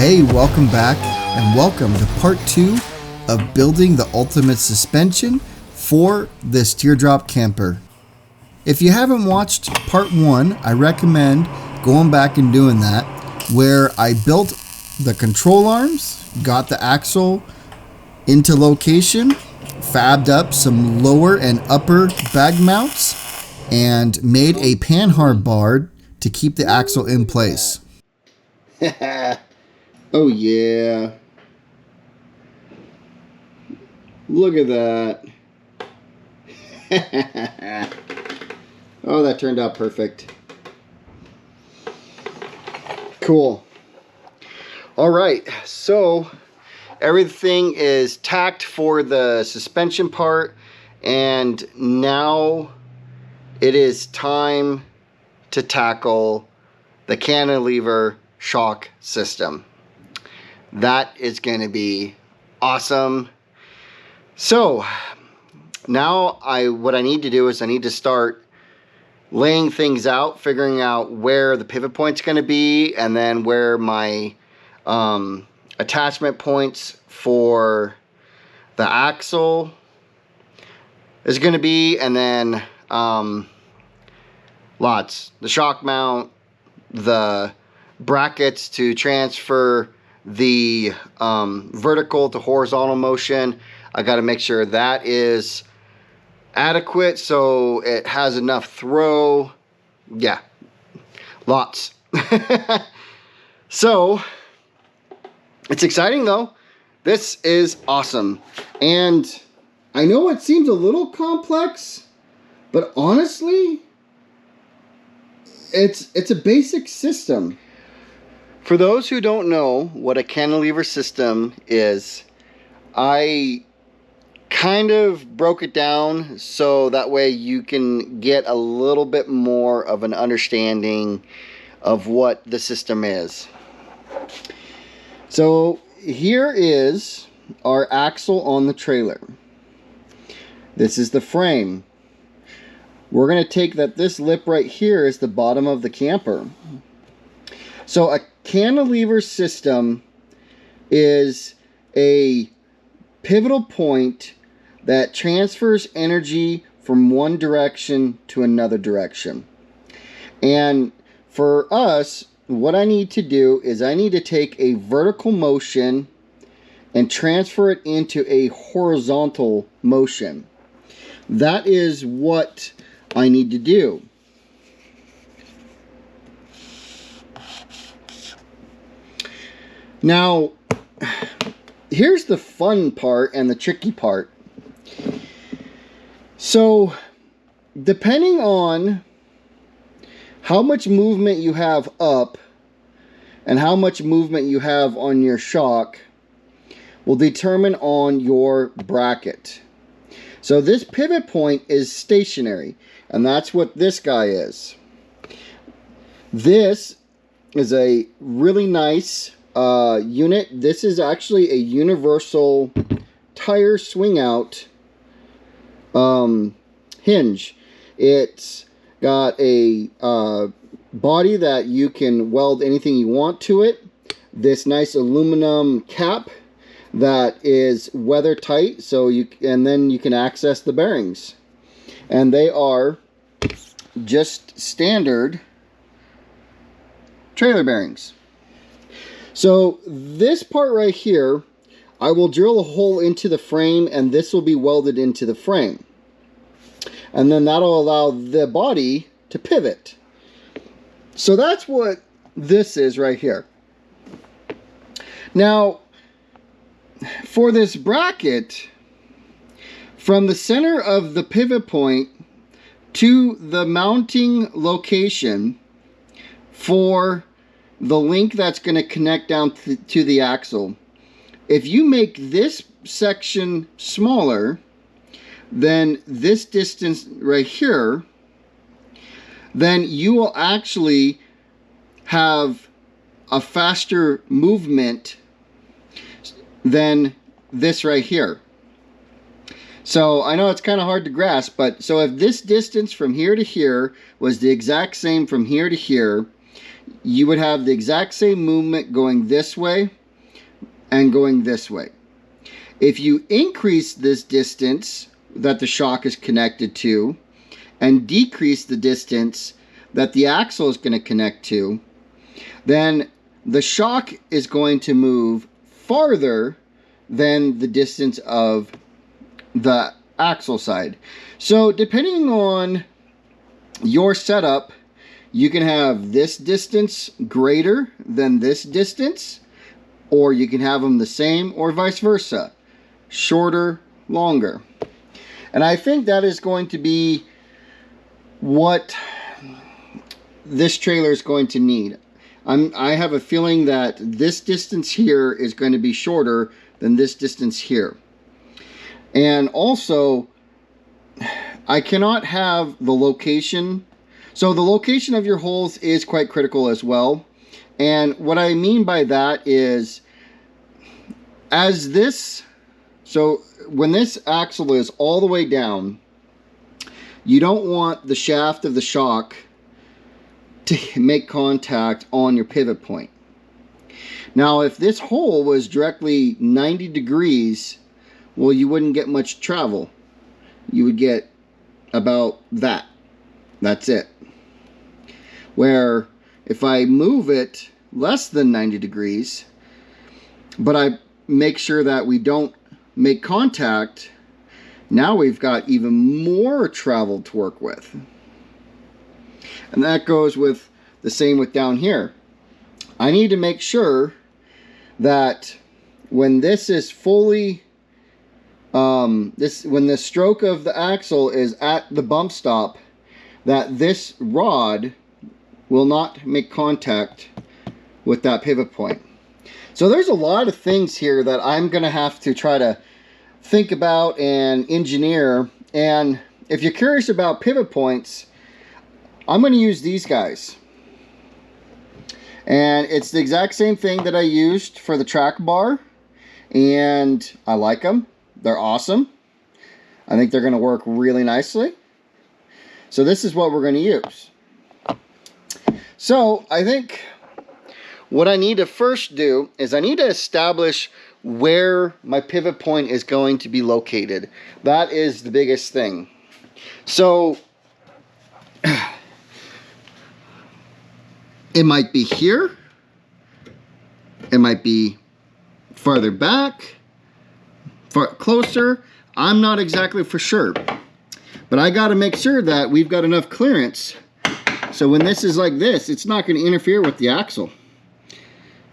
Hey, welcome back and welcome to part 2 of building the ultimate suspension for this Teardrop camper. If you haven't watched part 1, I recommend going back and doing that, where I built the control arms, got the axle into location, fabbed up some lower and upper bag mounts, and made a panhard bar to keep the axle in place. Oh yeah. Look at that. Oh, that turned out perfect. Cool. All right, so everything is tacked for the suspension part, and now it is time to tackle the cantilever shock system. That is going to be awesome. So now what I need to do is I need to start laying things out, figuring out where the pivot point's going to be, and then where my attachment points for the axle is going to be, and then the shock mount, the brackets to transfer the vertical to horizontal motion. I got to make sure that is adequate so it has enough throw. Yeah, lots. So it's exciting though. This is awesome, and I know it seems a little complex, but honestly it's a basic system. For those who don't know what a cantilever system is, I kind of broke it down so that way you can get a little bit more of an understanding of what the system is. So here is our axle on the trailer. This is the frame. We're going to take this lip right here is the bottom of the camper. So a cantilever system is a pivotal point that transfers energy from one direction to another direction. And for us, what I need to do is I need to take a vertical motion and transfer it into a horizontal motion. That is what I need to do. Now, here's the fun part and the tricky part. So, depending on how much movement you have up and how much movement you have on your shock will determine on your bracket. So this pivot point is stationary, and that's what this guy is. This is a really nice unit. This is actually a universal tire swing out hinge. It's got a body that you can weld anything you want to it. This nice aluminum cap that is weather tight, so and then you can access the bearings, and they are just standard trailer bearings. So this part right here, I will drill a hole into the frame, and this will be welded into the frame. And then that'll allow the body to pivot. So that's what this is right here. Now, for this bracket, from the center of the pivot point to the mounting location for the link that's going to connect down to the axle, if you make this section smaller than this distance right here, then you will actually have a faster movement than this right here. So I know it's kind of hard to grasp, but so if this distance from here to here was the exact same from here to here, you would have the exact same movement going this way and going this way. If you increase this distance that the shock is connected to and decrease the distance that the axle is going to connect to, then the shock is going to move farther than the distance of the axle side. So depending on your setup, you can have this distance greater than this distance, or you can have them the same, or vice versa, shorter, longer. And I think that is going to be what this trailer is going to need. I have a feeling that this distance here is going to be shorter than this distance here. And also, I cannot have the location. So the location of your holes is quite critical as well. And what I mean by that is, so when this axle is all the way down, you don't want the shaft of the shock to make contact on your pivot point. Now, if this hole was directly 90 degrees, well, you wouldn't get much travel. You would get about that. That's it. Where if I move it less than 90 degrees, but I make sure that we don't make contact, now we've got even more travel to work with. And that goes with the same with down here. I need to make sure that when this is fully, when the stroke of the axle is at the bump stop, that this rod will not make contact with that pivot point. So there's a lot of things here that I'm going to have to try to think about and engineer. And if you're curious about pivot points, I'm going to use these guys. And it's the exact same thing that I used for the track bar. And I like them. They're awesome. I think they're going to work really nicely. So this is what we're going to use. So I think what I need to first do is I need to establish where my pivot point is going to be located. That is the biggest thing. So it might be here. It might be farther back, far closer. I'm not exactly for sure. But I got to make sure that we've got enough clearance. So when this is like this, it's not going to interfere with the axle.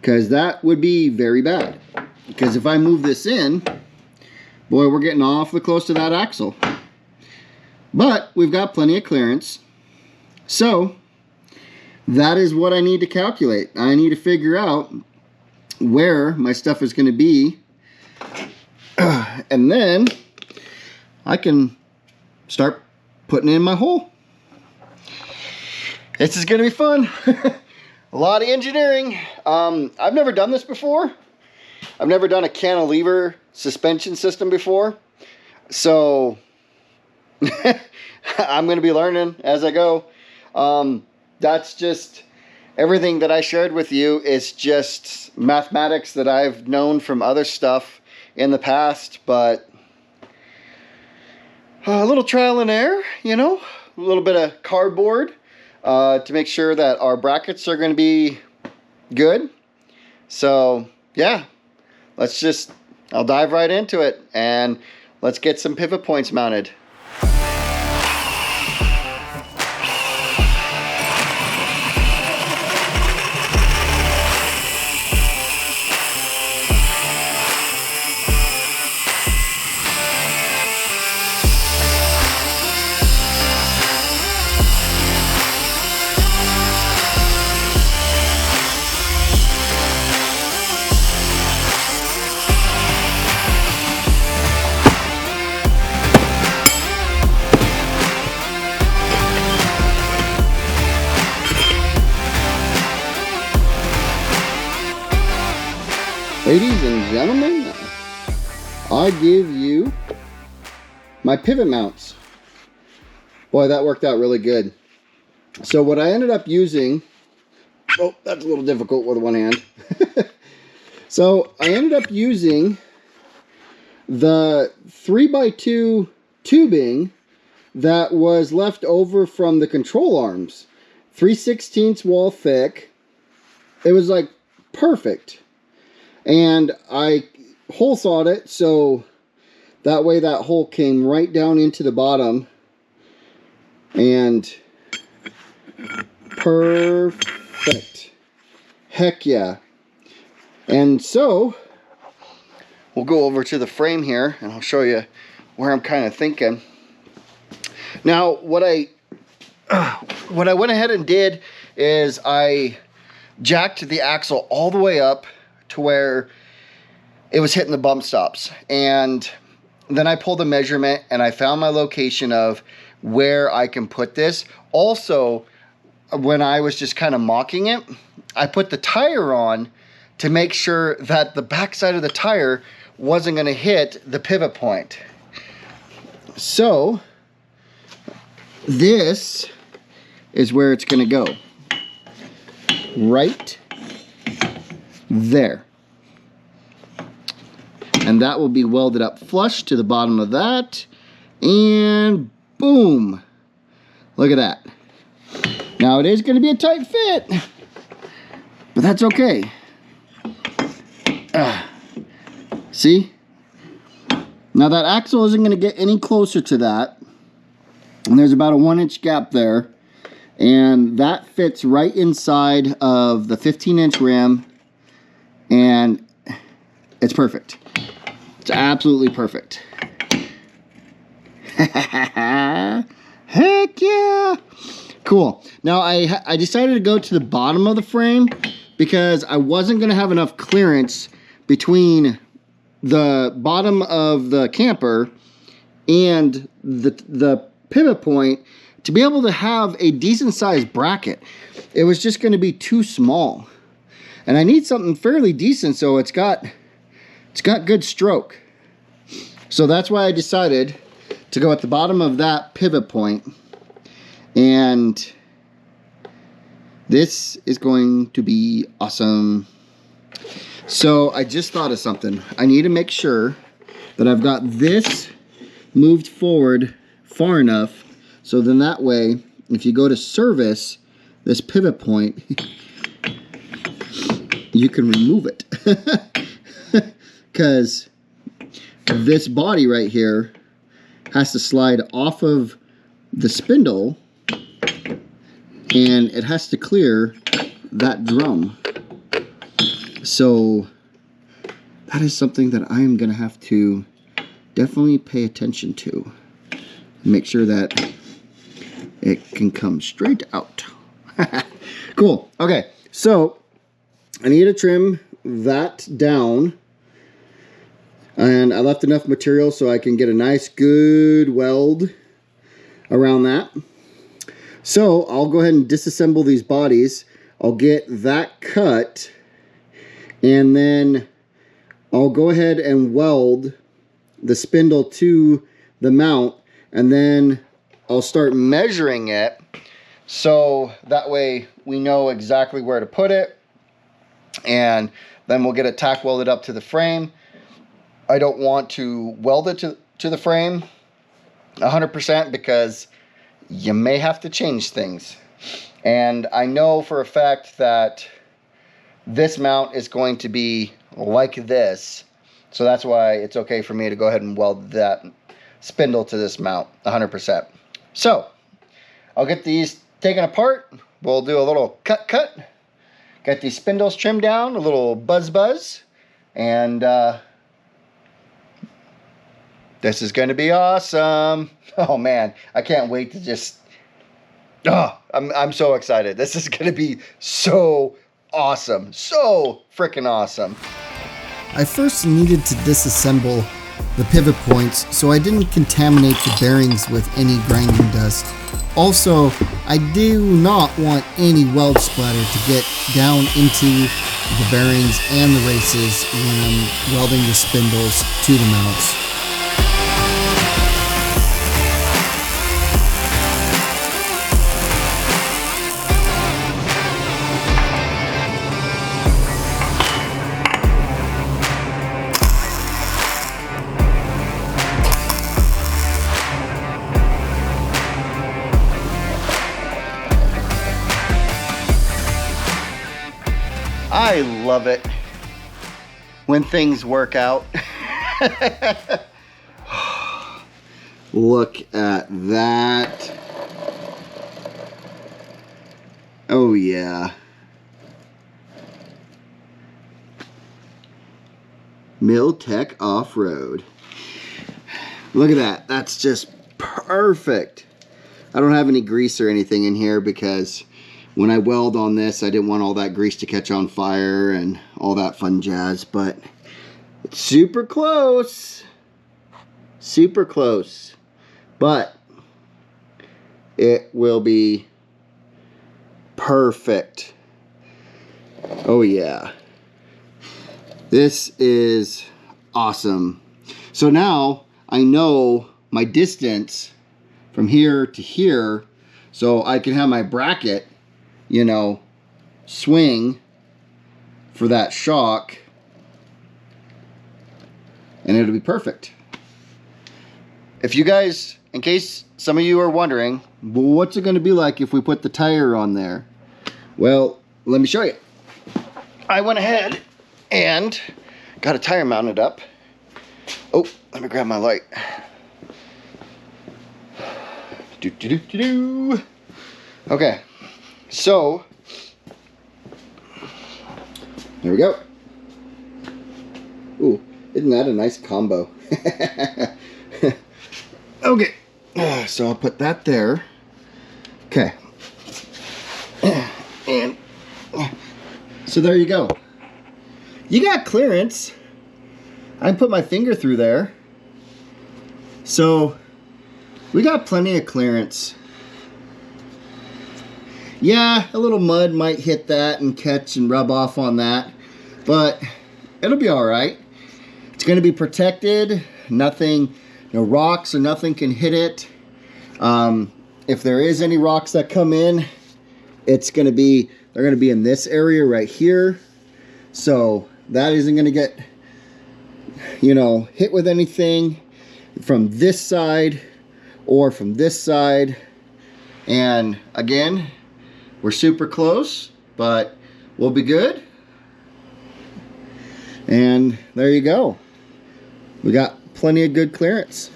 Because that would be very bad. Because if I move this in, boy, we're getting awfully close to that axle. But we've got plenty of clearance. So that is what I need to calculate. I need to figure out where my stuff is going to be. And then I can start putting in my hole. This is going to be fun. A lot of engineering. I've never done this before. I've never done a cantilever suspension system before. So I'm going to be learning as I go. That's just everything that I shared with you is just mathematics that I've known from other stuff in the past, but a little trial and error, you know, a little bit of cardboard to make sure that our brackets are going to be good. So yeah, I'll dive right into it and let's get some pivot points mounted. Ladies and gentlemen, I give you my pivot mounts. Boy, that worked out really good. So what I ended up using Oh, that's a little difficult with one hand. So I ended up using the 3x2 tubing that was left over from the control arms. 3/16 wall thick. It was like perfect. And I hole sawed it so that way that hole came right down into the bottom. And perfect. Heck yeah. And so we'll go over to the frame here and I'll show you where I'm kind of thinking. Now what I went ahead and did is I jacked the axle all the way up to where it was hitting the bump stops, and then I pulled a measurement and I found my location of where I can put this. Also, when I was just kind of mocking it, I put the tire on to make sure that the backside of the tire wasn't going to hit the pivot point. So this is where it's going to go. Right there. And that will be welded up flush to the bottom of that. And boom. Look at that. Now it is going to be a tight fit, but that's okay. See? Now that axle isn't going to get any closer to that. And there's about a 1-inch gap there. And that fits right inside of the 15-inch rim. And it's perfect. It's absolutely perfect. Heck yeah! Cool. Now I decided to go to the bottom of the frame because I wasn't going to have enough clearance between the bottom of the camper and the pivot point to be able to have a decent sized bracket. It was just going to be too small. And I need something fairly decent so it's got good stroke. So that's why I decided to go at the bottom of that pivot point. And this is going to be awesome. So I just thought of something. I need to make sure that I've got this moved forward far enough so then that way, if you go to service this pivot point, you can remove it. Because this body right here has to slide off of the spindle and it has to clear that drum. So that is something that I am going to have to definitely pay attention to. Make sure that it can come straight out. Cool. Okay, so I need to trim that down. And I left enough material so I can get a nice good weld around that. So I'll go ahead and disassemble these bodies. I'll get that cut. And then I'll go ahead and weld the spindle to the mount. And then I'll start measuring it so that way we know exactly where to put it. And then we'll get it tack welded up to the frame. I don't want to weld it to the frame 100% because you may have to change things. And I know for a fact that this mount is going to be like this. So that's why it's okay for me to go ahead and weld that spindle to this mount 100%. So I'll get these taken apart. We'll do a little cut. Get these spindles trimmed down, a little buzz. And this is going to be awesome. Oh man, I can't wait to just... I'm so excited. This is going to be so awesome. So freaking awesome. I first needed to disassemble the pivot points so I didn't contaminate the bearings with any grinding dust. Also, I do not want any weld splatter to get down into the bearings and the races when I'm welding the spindles to the mounts. I love it when things work out. Look at that. Oh yeah. Miltech Off-Road. Look at that. That's just perfect. I don't have any grease or anything in here because when I weld on this, I didn't want all that grease to catch on fire and all that fun jazz, but it's super close. Super close. But it will be perfect. Oh yeah. This is awesome. So now I know my distance from here to here, so I can have my bracket, you know, swing for that shock, and it'll be perfect. If you guys, in case some of you are wondering, well, what's it going to be like if we put the tire on there? Well, let me show you. I went ahead and got a tire mounted up. Oh, let me grab my light. Okay, so there we go. Ooh, isn't that a nice combo? Okay, so I'll put that there. Okay, and so there you go. You got clearance. I put my finger through there. So we got plenty of clearance. Yeah, a little mud might hit that and catch and rub off on that, but it'll be all right. It's going to be protected. Nothing, no rocks or nothing can hit it. If there is any rocks that come in, they're going to be in this area right here. So that isn't going to get, you know, hit with anything from this side or from this side. And again, we're super close, but we'll be good. And there you go. We got plenty of good clearance.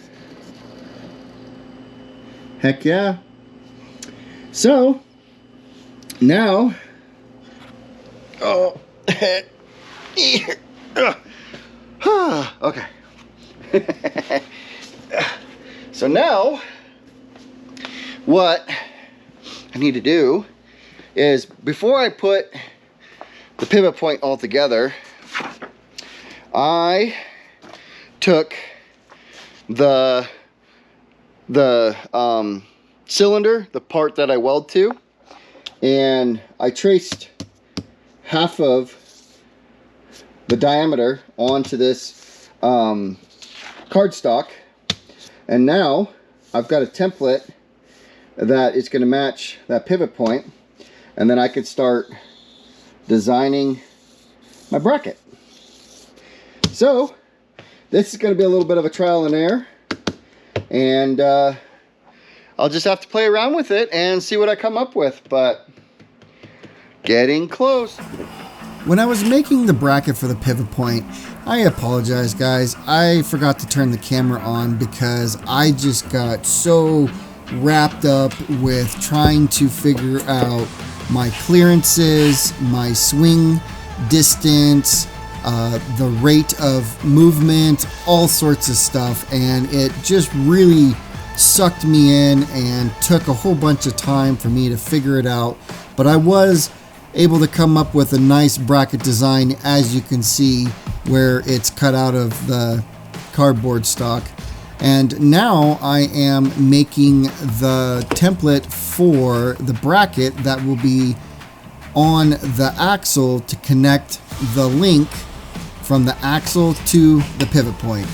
Heck yeah. So now, oh, okay. So now, what I need to do is, before I put the pivot point all together, I took the cylinder, the part that I weld to, and I traced half of the diameter onto this cardstock, and now I've got a template that is going to match that pivot point, and then I can start designing my bracket. So this is going to be a little bit of a trial and error, and I'll just have to play around with it and see what I come up with, but getting close. When I was making the bracket for the pivot point, I apologize guys, I forgot to turn the camera on because I just got so wrapped up with trying to figure out my clearances, my swing distance, the rate of movement, all sorts of stuff, and it just really sucked me in and took a whole bunch of time for me to figure it out. But I was able to come up with a nice bracket design, as you can see, where it's cut out of the cardboard stock. And now I am making the template for the bracket that will be on the axle to connect the link from the axle to the pivot point.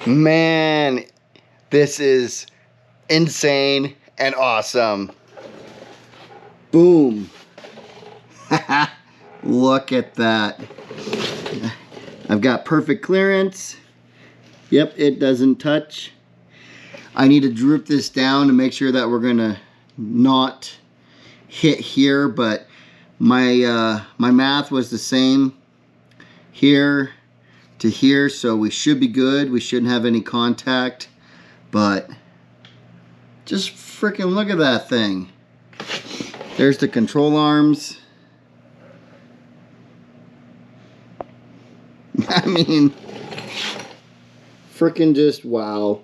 Man, this is insane and awesome. Boom. Look at that. I've got perfect clearance. Yep, it doesn't touch. I need to droop this down to make sure that we're gonna not hit here, but my my math was the same here to here, so we should be good. We shouldn't have any contact, but just freaking look at that thing. There's the control arms. I mean, freaking just wow.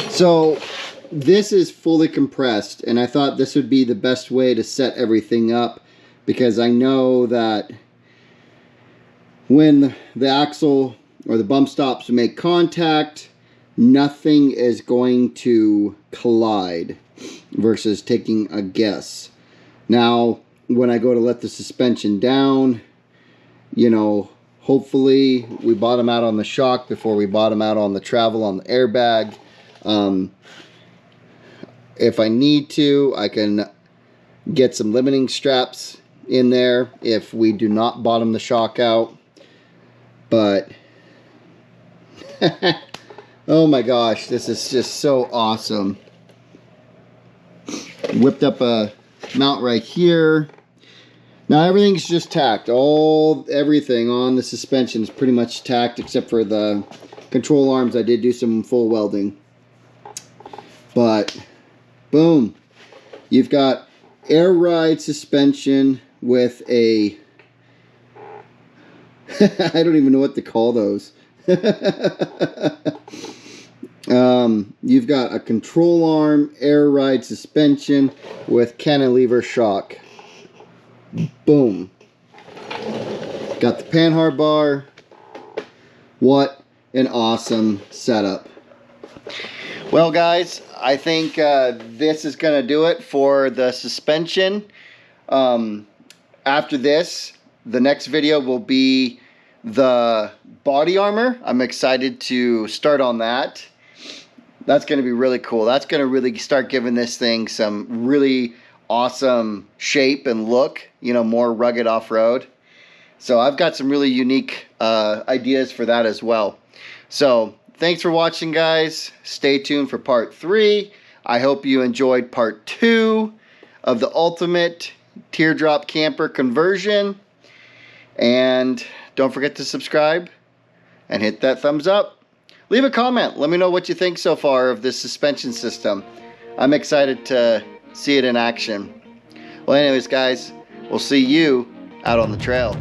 So this is fully compressed, and I thought this would be the best way to set everything up, because I know that when the axle or the bump stops make contact, nothing is going to collide versus taking a guess. Now, when I go to let the suspension down, you know, hopefully we bottom out on the shock before we bottom out on the travel on the airbag. If I need to, I can get some limiting straps in there if we do not bottom the shock out. But oh my gosh, this is just so awesome. Whipped up a mount right here. Now everything's just tacked. Everything on the suspension is pretty much tacked except for the control arms. I did do some full welding. But boom, you've got air ride suspension with a I don't even know what to call those. You've got a control arm air ride suspension with cantilever shock. Boom. Got the panhard bar. What an awesome setup. Well guys, I think this is going to do it for the suspension. After this, the next video will be the body armor. I'm excited to start on that. That's going to be really cool. That's going to really start giving this thing some really awesome shape and look, you know, more rugged off-road. So I've got some really unique ideas for that as well. So thanks for watching, guys. Stay tuned for part 3. I hope you enjoyed part 2 of the ultimate teardrop camper conversion. And don't forget to subscribe and hit that thumbs up. Leave a comment. Let me know what you think so far of this suspension system. I'm excited to see it in action. Well, anyways, guys, we'll see you out on the trail.